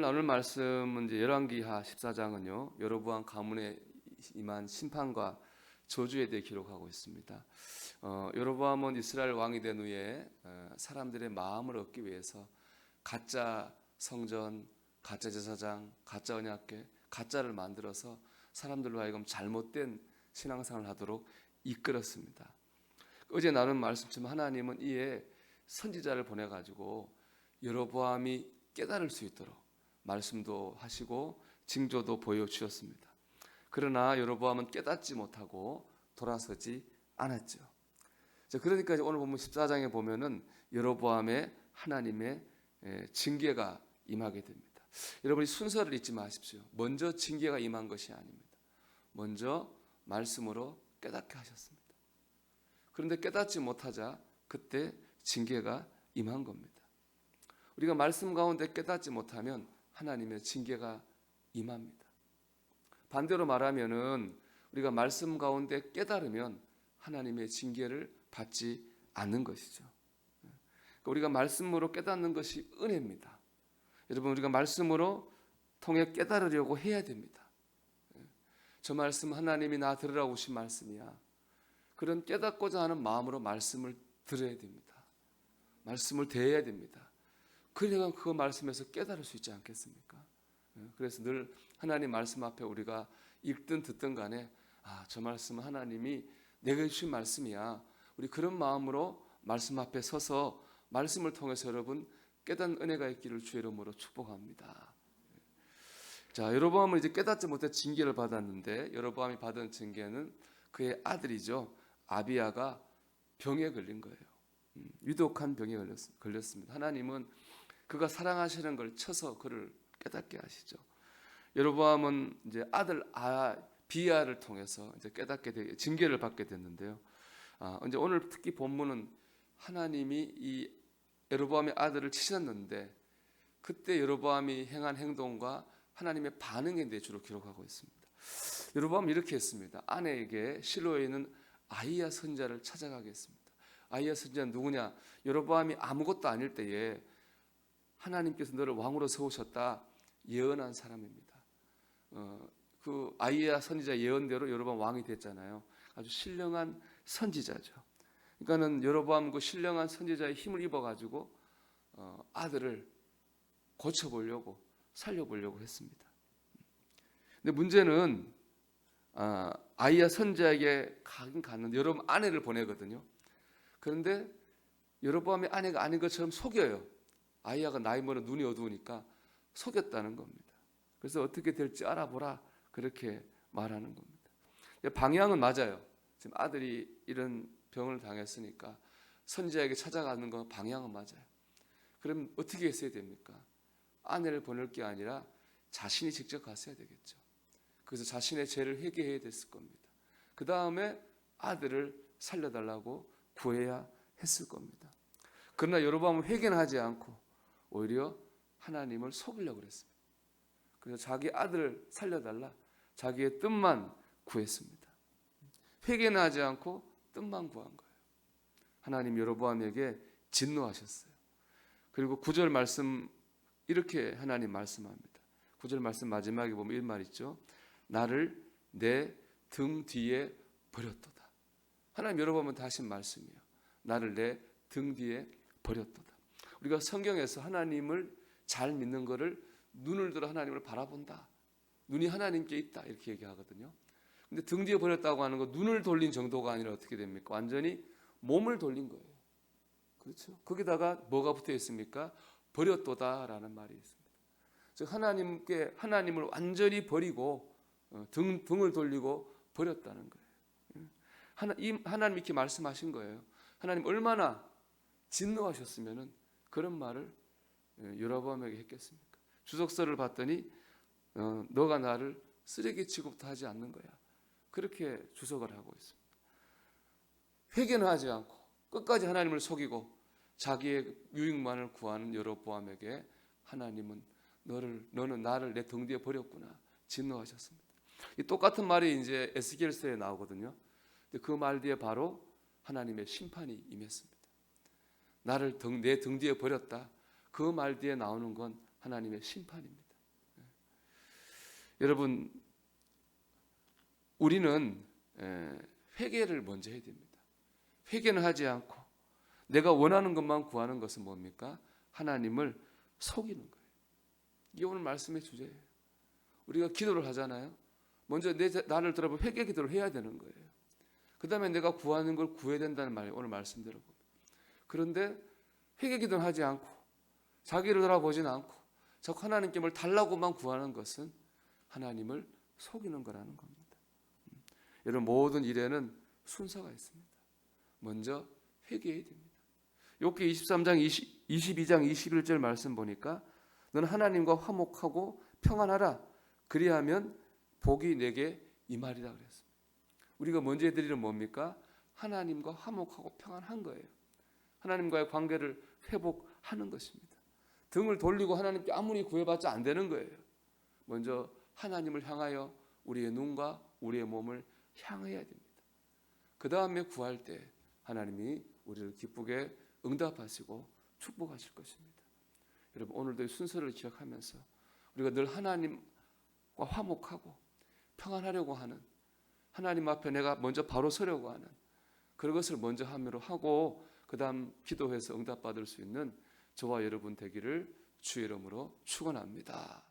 오늘 나눌 말씀은 이제 열왕기하 14장은요. 여로보암 가문에 임한 심판과 저주에 대해 기록하고 있습니다. 여로보암은 이스라엘 왕이 된 후에 사람들의 마음을 얻기 위해서 가짜 성전, 가짜 제사장, 가짜 언약궤, 가짜를 만들어서 사람들로 하여금 잘못된 신앙생활을 하도록 이끌었습니다. 어제 나눈 말씀처럼 하나님은 이에 선지자를 보내가지고 여로보암이 깨달을 수 있도록 말씀도 하시고 징조도 보여주셨습니다. 그러나 여로보암은 깨닫지 못하고 돌아서지 않았죠. 그러니까 오늘 보면 14장에 보면은 여로보암의 하나님의 징계가 임하게 됩니다. 여러분이 순서를 잊지 마십시오. 먼저 징계가 임한 것이 아닙니다. 먼저 말씀으로 깨닫게 하셨습니다. 그런데 깨닫지 못하자 그때 징계가 임한 겁니다. 우리가 말씀 가운데 깨닫지 못하면 하나님의 징계가 임합니다. 반대로 말하면은 우리가 말씀 가운데 깨달으면 하나님의 징계를 받지 않는 것이죠. 우리가 말씀으로 깨닫는 것이 은혜입니다. 여러분, 우리가 말씀으로 통해 깨달으려고 해야 됩니다. 저 말씀 하나님이 나 들으라고 오신 말씀이야. 그런 깨닫고자 하는 마음으로 말씀을 들어야 됩니다. 말씀을 대해야 됩니다. 그러니까 그 말씀에서 깨달을 수 있지 않겠습니까? 그래서 늘 하나님 말씀 앞에 우리가 읽든 듣든 간에 저 말씀은 하나님이 내가 주신 말씀이야. 우리 그런 마음으로 말씀 앞에 서서 말씀을 통해서 여러분 깨닫는 은혜가 있기를 주의 이름으로 축복합니다. 자, 여로보암은 이제 깨닫지 못해 징계를 받았는데 여로보암이 받은 징계는 그의 아들이죠. 아비야가 병에 걸린 거예요. 위독한 병에 걸렸습니다. 하나님은 그가 사랑하시는 걸 쳐서 그를 깨닫게 하시죠. 여로보암은 이제 아들 아비야를 통해서 이제 깨닫게 징계를 받게 됐는데요. 이제 오늘 특히 본문은 하나님이 이 여로보암의 아들을 치셨는데 그때 여로보암이 행한 행동과 하나님의 반응에 대해 주로 기록하고 있습니다. 여로보암은 이렇게 했습니다. 아내에게 실로에 있는 아히야 선지자를 찾아가게 했습니다. 아히야 선지자는 누구냐? 여로보암이 아무것도 아닐 때에 하나님께서 너를 왕으로 세우셨다 예언한 사람입니다. 그 아히야 선지자 예언대로 여로보암 왕이 됐잖아요. 아주 신령한 선지자죠. 그러니까는 여로보암 그 신령한 선지자의 힘을 입어가지고 아들을 고쳐보려고 살려보려고 했습니다. 근데 문제는 아히야 선지자에게 가긴 갔는데 여러분 아내를 보내거든요. 그런데 여로보암의 아내가 아닌 것처럼 속여요. 아히야가 나이 먹어 눈이 어두우니까 속였다는 겁니다. 그래서 어떻게 될지 알아보라 그렇게 말하는 겁니다. 방향은 맞아요. 지금 아들이 이런 병을 당했으니까 선지자에게 찾아가는 건 방향은 맞아요. 그럼 어떻게 했어야 됩니까? 아내를 보낼 게 아니라 자신이 직접 갔어야 되겠죠. 그래서 자신의 죄를 회개해야 됐을 겁니다. 그 다음에 아들을 살려달라고 구해야 했을 겁니다. 그러나 여로보암은 회개는 하지 않고 오히려 하나님을 속이려고 그랬습니다. 그래서 자기 아들을 살려달라 자기의 뜻만 구했습니다. 회개는 하지 않고 뜻만 구한 거예요. 하나님 여로보암에게 진노하셨어요. 그리고 9절 말씀 이렇게 하나님 말씀합니다. 9절 말씀 마지막에 보면 이런 말 있죠. 나를 내 등 뒤에 버렸도다. 하나님 여로보암은 다신 말씀이에요. 나를 내 등 뒤에 버렸도다. 우리가 성경에서 하나님을 잘 믿는 것을 눈을 들어 하나님을 바라본다. 눈이 하나님께 있다 이렇게 얘기하거든요. 근데 등 뒤에 버렸다고 하는 거 눈을 돌린 정도가 아니라 어떻게 됩니까? 완전히 몸을 돌린 거예요. 그렇죠? 거기다가 뭐가 붙어 있습니까? 버렸도다라는 말이 있습니다. 즉 하나님을 완전히 버리고 등을 돌리고 버렸다는 거예요. 하나님 이렇게 말씀하신 거예요. 하나님 얼마나 진노하셨으면은 그런 말을 여로보암에게 했겠습니까? 주석서를 봤더니 너가 나를 쓰레기 취급도 하지 않는 거야. 그렇게 주석을 하고 있습니다. 회개는 하지 않고 끝까지 하나님을 속이고 자기의 유익만을 구하는 여로보암에게 하나님은 너는 나를 내 등 뒤에 버렸구나 진노하셨습니다. 이 똑같은 말이 이제 에스겔서에 나오거든요. 그 말 뒤에 바로 하나님의 심판이 임했습니다. 나를 내 등 뒤에 버렸다. 그 말 뒤에 나오는 건 하나님의 심판입니다. 여러분, 우리는 회개를 먼저 해야 됩니다. 회개는 하지 않고 내가 원하는 것만 구하는 것은 뭡니까? 하나님을 속이는 거예요. 이게 오늘 말씀의 주제예요. 우리가 기도를 하잖아요. 먼저 나를 돌아보고 회개 기도를 해야 되는 거예요. 그 다음에 내가 구하는 걸 구해야 된다는 말이에요. 오늘 말씀대로 보면. 그런데 회개 기도는 하지 않고 자기를 돌아보진 않고 자꾸 하나님께 뭘 달라고만 구하는 것은 하나님을 속이는 거라는 겁니다. 여러분, 모든 일에는 순서가 있습니다. 먼저 회개해야 됩니다. 욥기 23장 22장 21절 말씀 보니까 너는 하나님과 화목하고 평안하라. 그리하면 복이 내게 임하리라 그랬습니다. 우리가 먼저 해야 될 일은 뭡니까? 하나님과 화목하고 평안한 거예요. 하나님과의 관계를 회복하는 것입니다. 등을 돌리고 하나님께 아무리 구해봤자 안 되는 거예요. 먼저 하나님을 향하여 우리의 눈과 우리의 몸을 향해야 됩니다. 그 다음에 구할 때 하나님이 우리를 기쁘게 응답하시고 축복하실 것입니다. 여러분, 오늘도 이 순서를 기억하면서 우리가 늘 하나님과 화목하고 평안하려고 하는, 하나님 앞에 내가 먼저 바로 서려고 하는 그런 것을 먼저 하고 그 다음 기도해서 응답받을 수 있는 저와 여러분 되기를 주의 이름으로 축원합니다.